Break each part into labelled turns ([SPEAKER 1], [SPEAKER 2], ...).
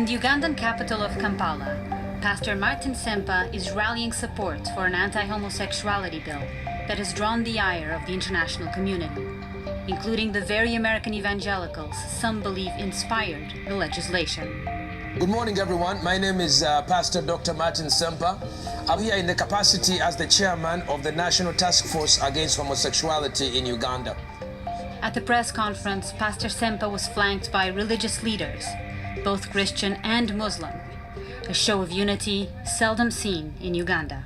[SPEAKER 1] In the Ugandan capital of Kampala, Pastor Martin Ssempa is rallying support for an anti-homosexuality bill that has drawn the ire of the international community, including the very American evangelicals some believe inspired the legislation.
[SPEAKER 2] Good morning, everyone. My name is Pastor Dr. Martin Ssempa. I'm here in the capacity as the chairman of the National Task Force Against Homosexuality in Uganda.
[SPEAKER 1] At the press conference, Pastor Ssempa was flanked by religious leaders, both Christian and Muslim, a show of unity seldom seen in Uganda.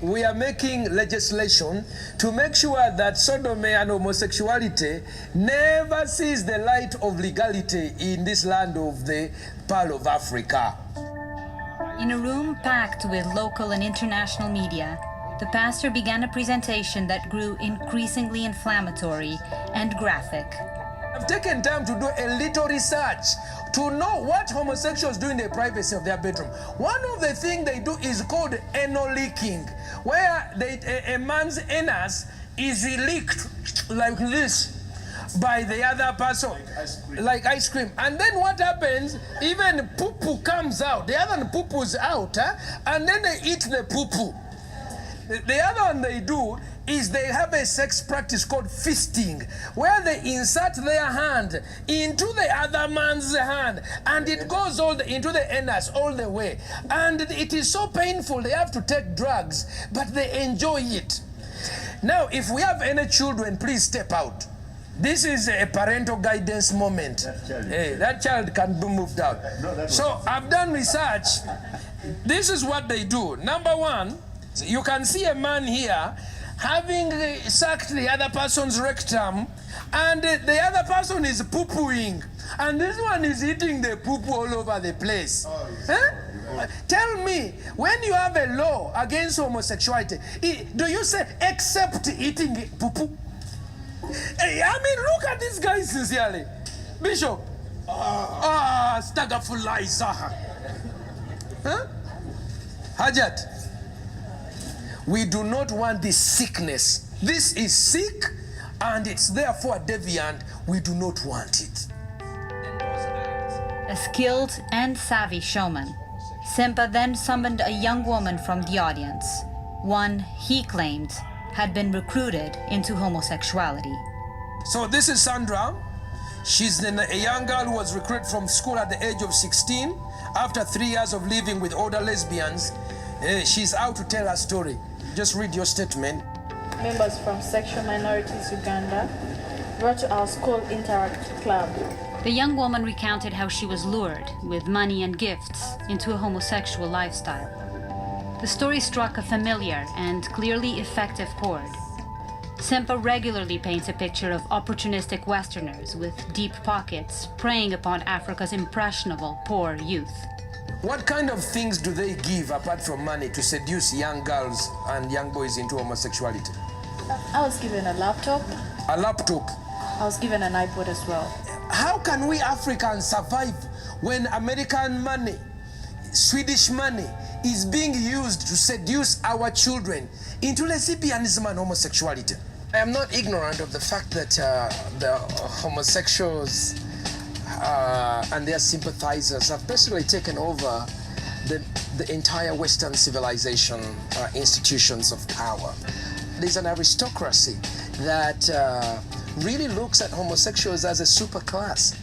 [SPEAKER 2] We are making legislation to make sure that sodomy and homosexuality never sees the light of legality in this land of the Pearl of Africa.
[SPEAKER 1] In a room packed with local and international media, the pastor began a presentation that grew increasingly inflammatory and graphic.
[SPEAKER 2] I've taken time to do a little research to know what homosexuals do in the privacy of their bedroom. One of the things they do is called anal leaking, where a man's anus is leaked like this by the other person, like ice cream. And then what happens, even poo-poo comes out. The other one poo-poo's out, and then they eat the poo-poo. The other one they do is they have a sex practice called fisting, where they insert their hand into the other man's hand, and it goes into the anus all the way. And it is so painful, they have to take drugs, but they enjoy it. Now, if we have any children, please step out. This is a parental guidance moment. That child can be moved out. So I've done research. This is what they do. Number one, you can see a man here having sucked the other person's rectum, and the other person is poo-pooing, and this one is eating the poo-poo all over the place. Tell me, when you have a law against homosexuality, do you say except eating poo-poo? I mean, look at this guy sincerely. Bishop. Stagafulaiza. Hajat. We do not want this sickness. This is sick, and it's therefore deviant. We do not want it.
[SPEAKER 1] A skilled and savvy showman, Ssempa then summoned a young woman from the audience, one he claimed had been recruited into homosexuality.
[SPEAKER 2] So this is Sandra. She's a young girl who was recruited from school at the age of 16. After 3 years of living with older lesbians, she's out to tell her story. Just read your statement.
[SPEAKER 3] Members from Sexual Minorities Uganda brought to our school Interact Club.
[SPEAKER 1] The young woman recounted how she was lured, with money and gifts, into a homosexual lifestyle. The story struck a familiar and clearly effective chord. Ssempa regularly paints a picture of opportunistic Westerners with deep pockets preying upon Africa's impressionable, poor youth.
[SPEAKER 2] What kind of things do they give apart from money to seduce young girls and young boys into homosexuality?
[SPEAKER 3] I was given a laptop.
[SPEAKER 2] A laptop?
[SPEAKER 3] I was given an iPod as well.
[SPEAKER 2] How can we Africans survive when American money, Swedish money, is being used to seduce our children into lesbianism and homosexuality? I am not ignorant of the fact that the homosexuals and their sympathizers have basically taken over the entire Western civilization institutions of power. There's an aristocracy that really looks at homosexuals as a super class.